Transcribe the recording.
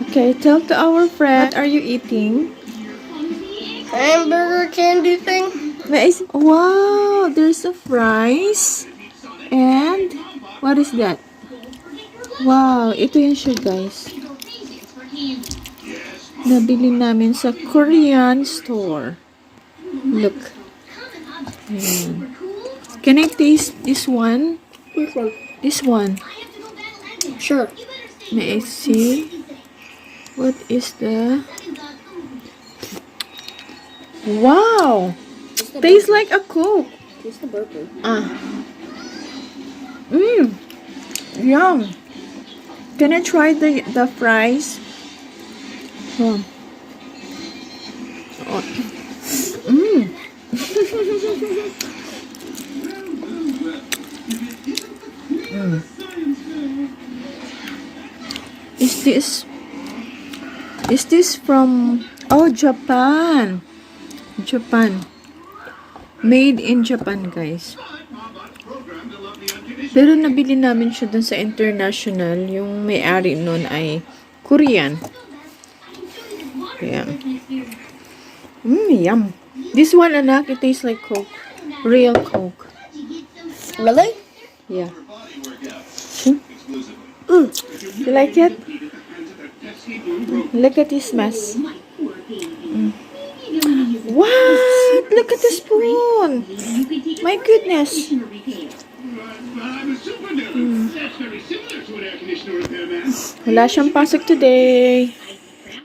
Okay, tell to our friend, what are you eating? Hamburger candy thing. Wow, there's a fries. And, what is that? Wow, ito yun siya guys. Nabili namin sa Korean store. Look. Ayan. Can I taste this one? Which one? This one. Sure. May I see? What is the... Wow! Tastes like a Coke. Taste the burger. Yum. Can I try the fries? Oh. Is this from Japan? Japan. Made in Japan, guys. Pero nabili namin siya dun sa international. Yung may-ari nun ay Korean. Kaya. Yum. This one, anak, it tastes like Coke. Real Coke. Really? Yeah. You like it? Look at this mess. What? Look at the spoon. My goodness. Wala siyang pasok today.